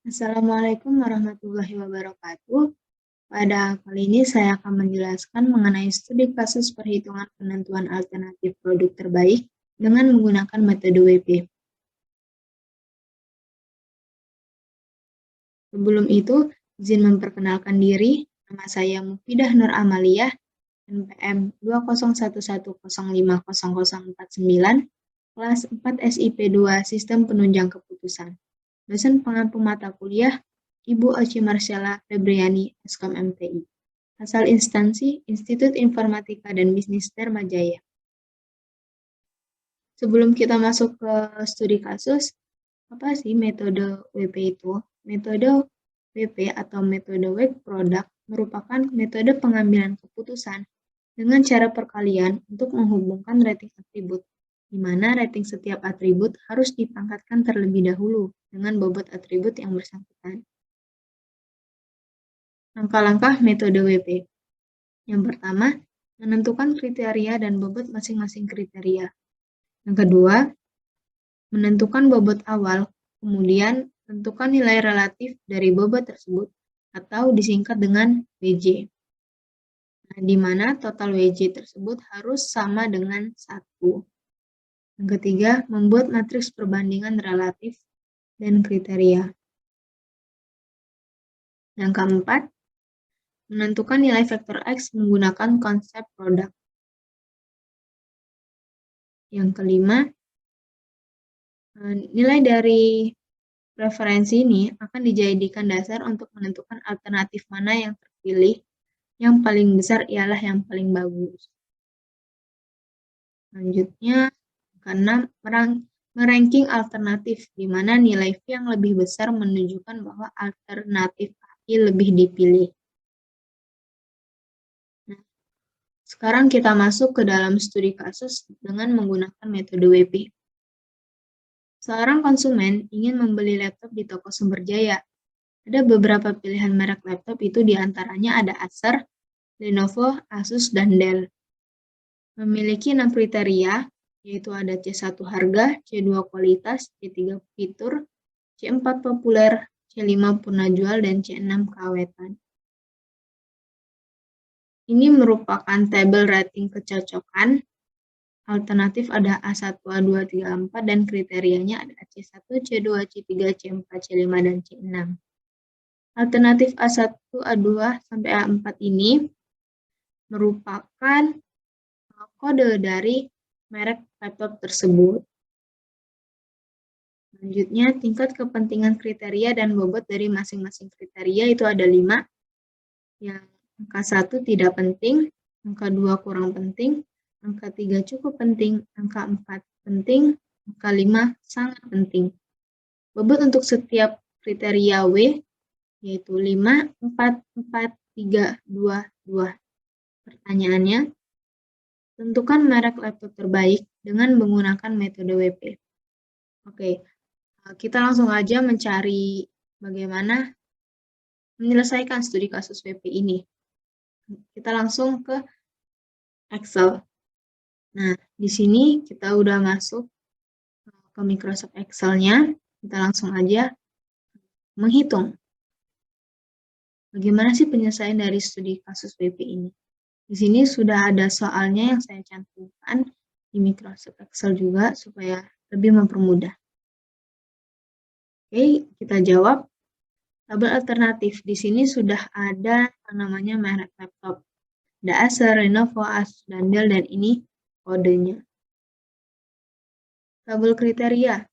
Assalamualaikum warahmatullahi wabarakatuh. Pada kali ini saya akan menjelaskan mengenai studi kasus perhitungan penentuan alternatif produk terbaik dengan menggunakan metode WP. Sebelum itu, izin memperkenalkan diri. Nama saya Mufidah Nur Amaliyah, NPM 201105049, kelas 4 SIP 2 Sistem Penunjang Keputusan. Dosen pengampu mata kuliah, Ibu Oci Marcella Febriani, Eskom MTI. Asal instansi, Institut Informatika dan Bisnis Dharma Jaya. Sebelum kita masuk ke studi kasus, apa sih metode WP itu? Metode WP atau metode Work Product merupakan metode pengambilan keputusan dengan cara perkalian untuk menghubungkan rating atribut, di mana rating setiap atribut harus dipangkatkan terlebih dahulu dengan bobot atribut yang bersangkutan. Langkah-langkah metode WP. Yang pertama, menentukan kriteria dan bobot masing-masing kriteria. Yang kedua, menentukan bobot awal, kemudian tentukan nilai relatif dari bobot tersebut, atau disingkat dengan WJ. Nah, di mana total WJ tersebut harus sama dengan 1. Yang ketiga, membuat matriks perbandingan relatif dan kriteria. Yang keempat, menentukan nilai vektor X menggunakan konsep produk. Yang kelima, nilai dari referensi ini akan dijadikan dasar untuk menentukan alternatif mana yang terpilih. Yang paling besar ialah yang paling bagus. Selanjutnya, karena meranking alternatif, di mana nilai V yang lebih besar menunjukkan bahwa alternatif AI lebih dipilih. Nah, sekarang kita masuk ke dalam studi kasus dengan menggunakan metode WP. Seorang konsumen ingin membeli laptop di toko Sumber Jaya. Ada beberapa pilihan merek laptop, itu diantaranya ada Acer, Lenovo, Asus, dan Dell. Memiliki 6 kriteria, yaitu ada C1 harga, C2 kualitas, C3 fitur, C4 populer, C5 purna jual, dan C6 keawetan. Ini merupakan tabel rating kecocokan. Alternatif ada A1, A2, 3, 4, dan kriterianya ada C1, C2, C3, C4, C5, dan C6. Alternatif A1, A2, sampai A4 ini merupakan kode dari merek laptop tersebut. Selanjutnya, tingkat kepentingan kriteria dan bobot dari masing-masing kriteria itu ada 5. Yang angka 1 tidak penting, angka 2 kurang penting, angka 3 cukup penting, angka 4 penting, angka 5 sangat penting. Bobot untuk setiap kriteria W yaitu 5, 4, 4, 3, 2, 2. Pertanyaannya, tentukan merek laptop terbaik dengan menggunakan metode WP. Oke, kita langsung aja mencari bagaimana menyelesaikan studi kasus WP ini. Kita langsung ke Excel. Nah, di sini kita udah masuk ke Microsoft Excel-nya. Kita langsung aja menghitung. Bagaimana sih penyelesaian dari studi kasus WP ini? Di sini sudah ada soalnya yang saya cantumkan di Microsoft Excel juga supaya lebih mempermudah. Oke, kita jawab. Tabel alternatif di sini sudah ada yang namanya merek laptop. Ada Acer, Lenovo, Asus, dan Dell, dan ini kodenya. Tabel kriteria,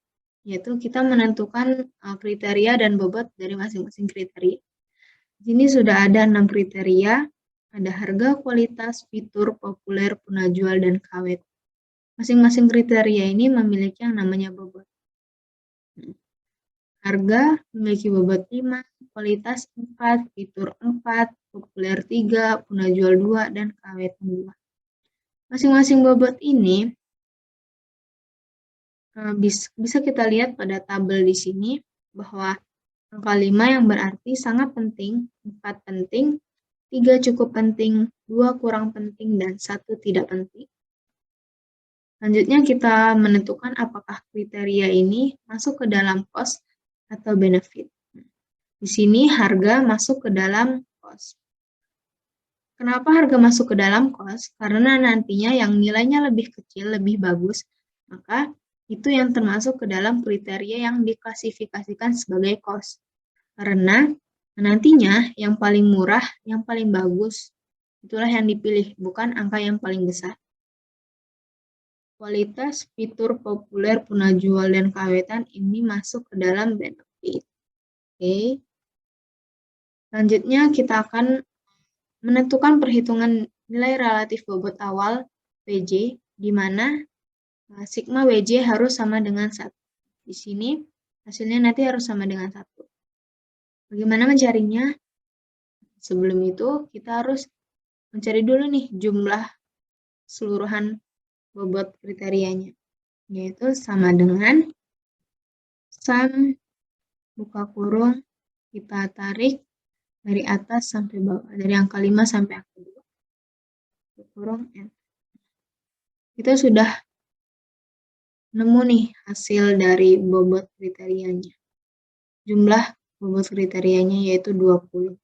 yaitu kita menentukan kriteria dan bobot dari masing-masing kriteria. Di sini sudah ada 6 kriteria, ada harga, kualitas, fitur, populer, purna jual, dan kawet. Masing-masing kriteria ini memiliki yang namanya bobot. Harga memiliki bobot 5, kualitas 4, fitur 4, populer 3, purna jual 2, dan kawet 2. Masing-masing bobot ini bisa kita lihat pada tabel di sini bahwa angka 5 yang berarti sangat penting, 4 penting, 3 cukup penting, 2 kurang penting, dan 1 tidak penting. Selanjutnya kita menentukan apakah kriteria ini masuk ke dalam cost atau benefit. Di sini harga masuk ke dalam kos. Kenapa harga masuk ke dalam kos? Karena nantinya yang nilainya lebih kecil, lebih bagus, maka itu yang termasuk ke dalam kriteria yang diklasifikasikan sebagai kos. Karena nantinya yang paling murah, yang paling bagus, itulah yang dipilih, bukan angka yang paling besar. Kualitas, fitur populer, jual dan keawetan ini masuk ke dalam benefit. Oke. Selanjutnya kita akan menentukan perhitungan nilai relatif bobot awal WJ, di mana sigma WJ harus sama dengan 1. Di sini hasilnya nanti harus sama dengan 1. Bagaimana mencarinya? Sebelum itu kita harus mencari dulu nih jumlah keseluruhan bobot kriterianya, yaitu sama dengan sum buka kurung kita tarik dari atas sampai bawah, dari angka 5 sampai angka 2. Buka kurung N. Kita sudah nemu nih hasil dari bobot kriterianya. Jumlah bobot kriterianya yaitu 20.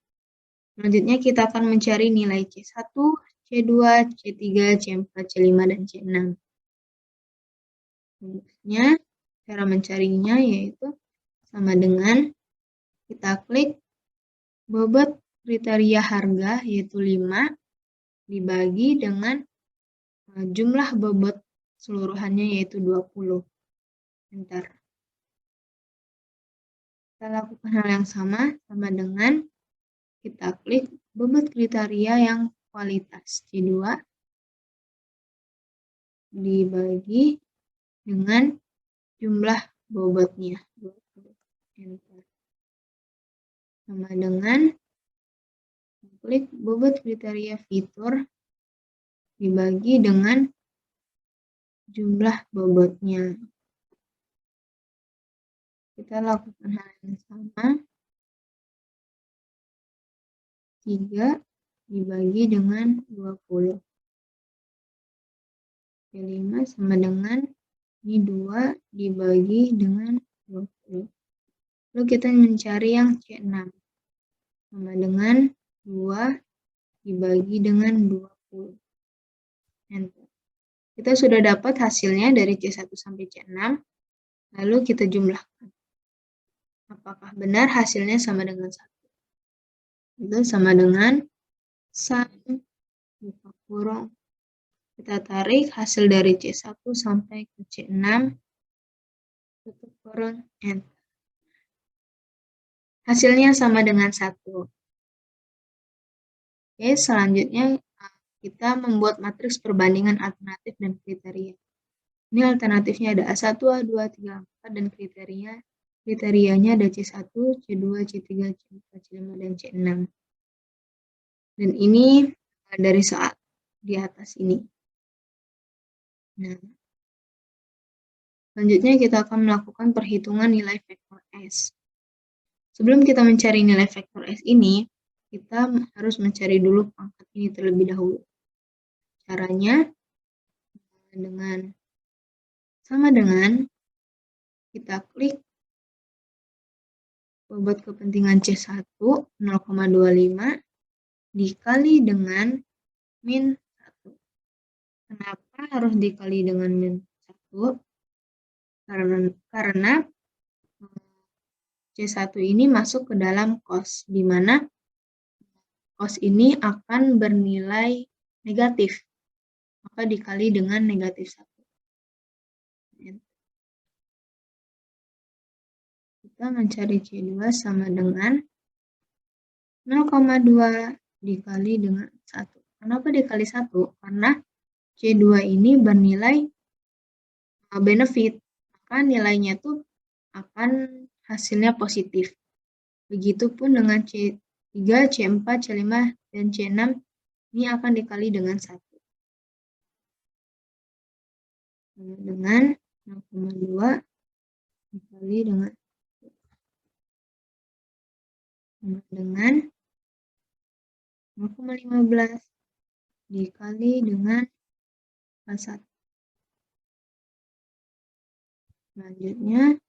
Selanjutnya kita akan mencari nilai C1, C2, C3, C4, C5, dan C6. Selanjutnya, cara mencarinya yaitu sama dengan kita klik bobot kriteria harga yaitu 5 dibagi dengan jumlah bobot seluruhannya yaitu 20. Enter. Kita lakukan hal yang sama dengan kita klik bobot kriteria yang kualitas C2 dibagi dengan jumlah bobotnya 20. Enter. Sama dengan klik bobot kriteria fitur dibagi dengan jumlah bobotnya. Kita lakukan hal yang sama. 3 dibagi dengan 20. 5 sama dengan ini 2 dibagi dengan 20. Lalu kita mencari yang C6. Sama dengan 2 dibagi dengan 20. Enter. Kita sudah dapat hasilnya dari C1 sampai C6. Lalu kita jumlahkan. Apakah benar hasilnya sama dengan 1? Itu sama dengan sum buka kurung kita tarik hasil dari C1 sampai ke C6 tutup kurung enter. Hasilnya sama dengan 1. Oke, selanjutnya kita membuat matriks perbandingan alternatif dan kriteria. Ini alternatifnya ada A1, A2, A3, A4 dan kriterianya ada C1, C2, C3, C4, C5 dan C6. Dan ini dari soal di atas ini. Nah, selanjutnya kita akan melakukan perhitungan nilai vektor S. Sebelum kita mencari nilai vektor S ini, kita harus mencari dulu pangkat ini terlebih dahulu. Caranya sama dengan kita klik bobot kepentingan C1 0,25 dikali dengan min 1. Kenapa harus dikali dengan min 1? Karena C1 ini masuk ke dalam kos, di mana kos ini akan bernilai negatif, maka dikali dengan negatif 1. Kita mencari C2 sama dengan 0,2 dikali dengan 1. Kenapa dikali 1? Karena C2 ini bernilai benefit, maka nilainya itu akan hasilnya positif. Begitupun dengan C3, C4, C5, dan C6 ini akan dikali dengan 1. Dengan 0,2 dikali dengan 0,15 dikali dengan 1. Selanjutnya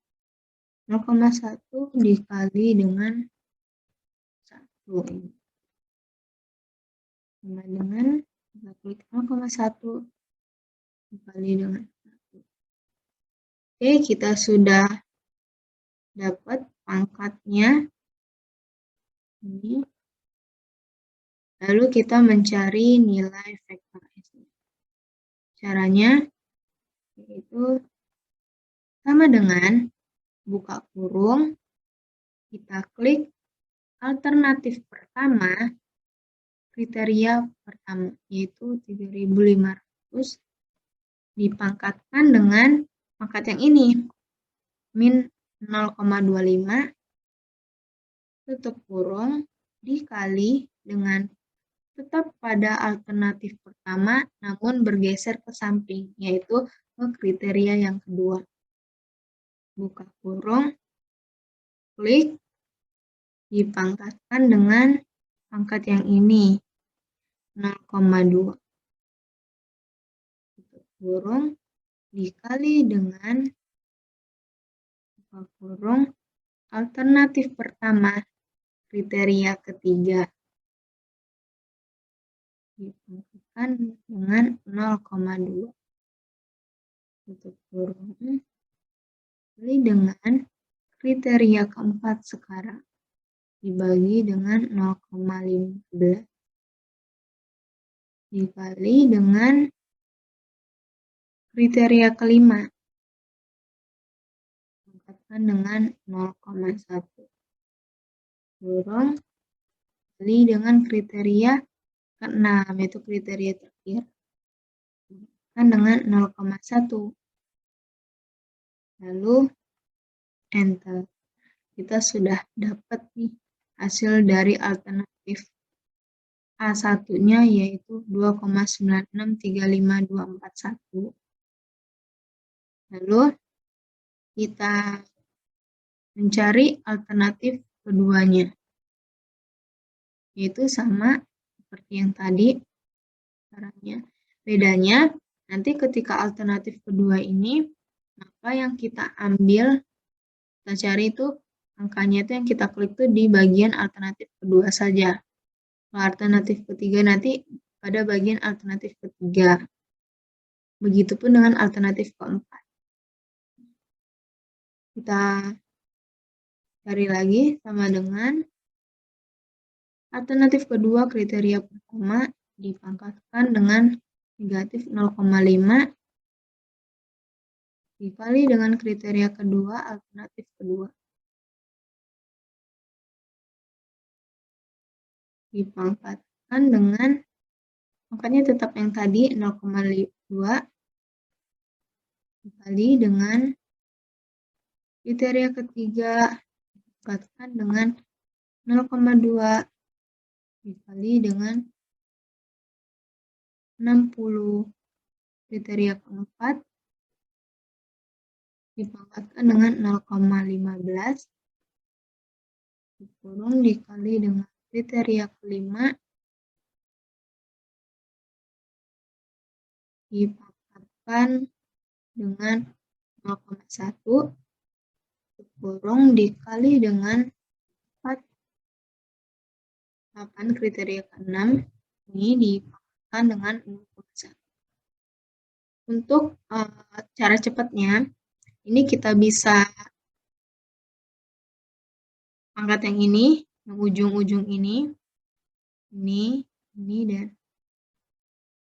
0,1 dikali dengan sama dengan kita klik 0,1 dikali dengan 1. Oke, kita sudah dapat pangkatnya ini. Lalu kita mencari nilai vektor S. Caranya yaitu sama dengan buka kurung, kita klik alternatif pertama, kriteria pertama, yaitu 3.500, dipangkatkan dengan pangkat yang ini, min 0,25, tutup kurung, dikali dengan tetap pada alternatif pertama, namun bergeser ke samping, yaitu ke kriteria yang kedua. Buka kurung, klik, dipangkatkan dengan pangkat yang ini, 0,2. Tutup kurung, dikali dengan buka kurung, alternatif pertama, kriteria ketiga. Dipangkatkan dengan 0,2. Tutup kurung, dikali dengan kriteria keempat sekarang. Dibagi dengan 0,15. Dikali dengan kriteria kelima. Pangkatkan dengan 0,1. Kurung, dikali dengan kriteria ke-6, yaitu kriteria terakhir. Pangkatkan dengan 0,1. Lalu enter. Kita sudah dapat nih hasil dari alternatif A1-nya, yaitu 2,9635241. Lalu kita mencari alternatif keduanya, yaitu sama seperti yang tadi caranya. Bedanya nanti ketika alternatif kedua ini, maka yang kita ambil, kita cari itu angkanya itu yang kita klik itu di bagian alternatif kedua saja. Kalau alternatif ketiga nanti pada bagian alternatif ketiga. Begitupun dengan alternatif keempat. Kita cari lagi sama dengan alternatif kedua kriteria pertama dipangkatkan dengan negatif 0,5 dikali dengan kriteria kedua alternatif kedua. Dipangkatkan dengan pangkatnya tetap yang tadi 0,2 dikali dengan kriteria ketiga dipangkatkan dengan 0,2 dikali dengan 60. Kriteria keempat dipangkatkan dengan 0,15 dikurung dikali dengan kriteria kelima dipangkatkan dengan 0,1 dikurung dikali dengan 8 kriteria ke-6 ini dipangkatkan dengan 0,1. Untuk cara cepatnya, ini kita bisa angkat yang ini, yang ujung-ujung ini, dan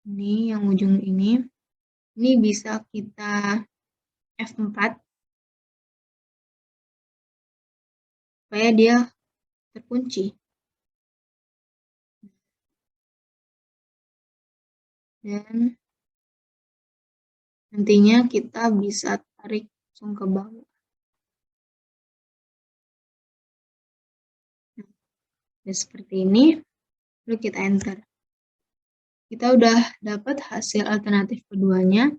ini yang ujung ini bisa kita F4 supaya dia terkunci. Dan nantinya kita bisa tarik langsung ke bawah. Nah, seperti ini, lalu kita enter. Kita udah dapat hasil alternatif keduanya,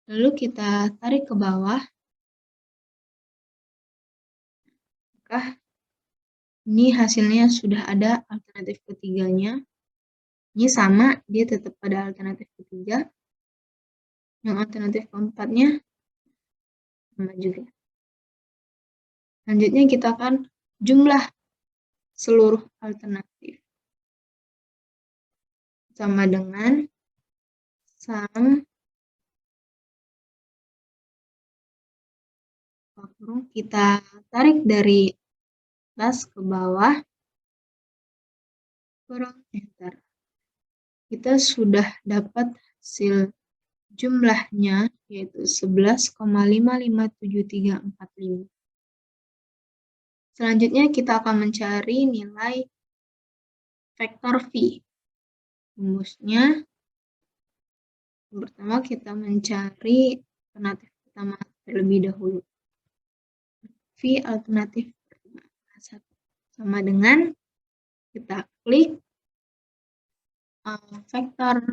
lalu kita tarik ke bawah. Maka ini hasilnya sudah ada alternatif ketiganya. Ini sama, dia tetap pada alternatif ketiga. Yang alternatif keempatnya sama juga. Selanjutnya kita akan jumlah seluruh alternatif. Sama dengan sum kurung kita tarik dari atas ke bawah, kurung enter. Kita sudah dapat hasil jumlahnya, yaitu 11,557345. Selanjutnya kita akan mencari nilai vektor V. Rumusnya, pertama kita mencari alternatif pertama terlebih dahulu. V alternatif pertama sama dengan kita klik vektor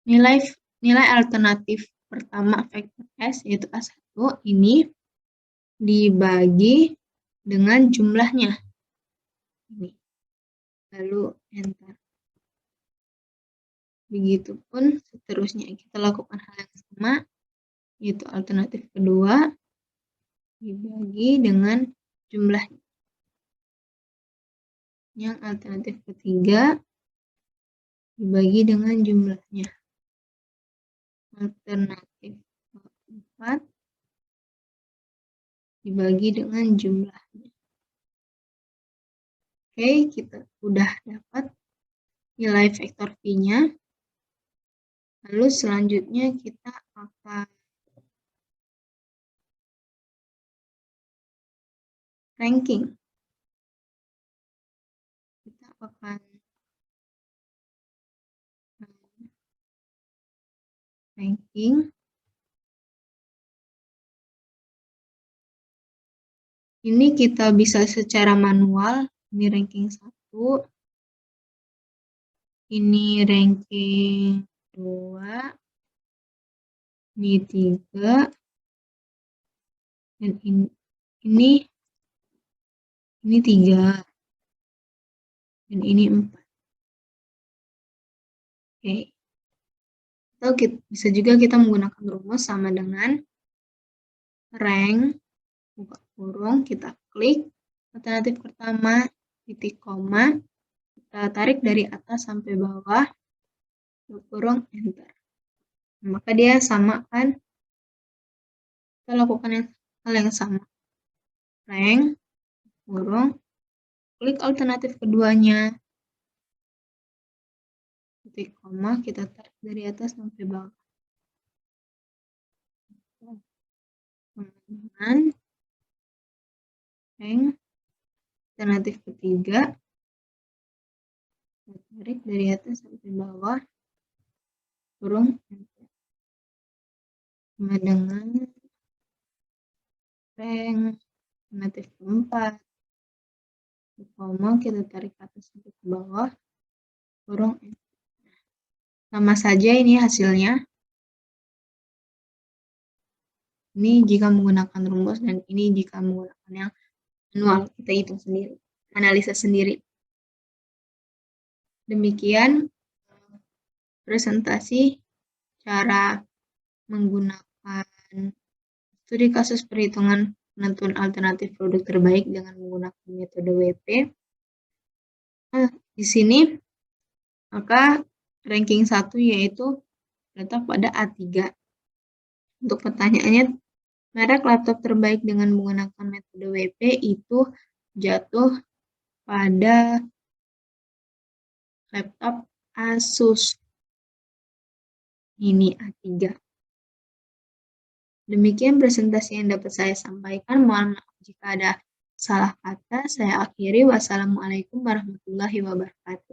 nilai alternatif pertama vektor S yaitu A1 ini dibagi dengan jumlahnya ini, lalu enter. Begitupun seterusnya kita lakukan hal yang sama, yaitu alternatif kedua dibagi dengan jumlahnya. Yang alternatif ketiga dibagi dengan jumlahnya. Alternatif keempat dibagi dengan jumlahnya. Oke, kita udah dapat nilai vektor V-nya. Lalu selanjutnya kita akan ranking. Kita akan ranking. Ini kita bisa secara manual. Ini ranking 1. Ini ranking 2. Ini 3. Dan ini 3. Dan ini 4. Oke. Atau bisa juga kita menggunakan rumus sama dengan rank, buka kurung, kita klik alternatif pertama, titik koma, kita tarik dari atas sampai bawah, buka kurung, enter. Maka dia sama kan? Kita lakukan hal yang sama. Rank, kurung, klik alternatif keduanya, titik koma, kita tarik dari atas sampai bawah. Kemudian rank, alternatif ketiga, kita tarik dari atas sampai bawah, kurung, enter. Sama dengan rank, alternatif keempat, koma, kita tarik ke atas sampai ke bawah, kurung, enter. Sama saja ini hasilnya. Ini jika menggunakan rumus dan ini jika menggunakan yang manual, kita hitung sendiri, analisa sendiri. Demikian presentasi cara menggunakan studi kasus perhitungan penentuan alternatif produk terbaik dengan menggunakan metode WP. Di sini maka ranking 1 yaitu terletak pada A3. Untuk pertanyaannya, merek laptop terbaik dengan menggunakan metode WP itu jatuh pada laptop Asus. Ini A3. Demikian presentasi yang dapat saya sampaikan. Mohon maaf jika ada salah kata. Saya akhiri. Wassalamualaikum warahmatullahi wabarakatuh.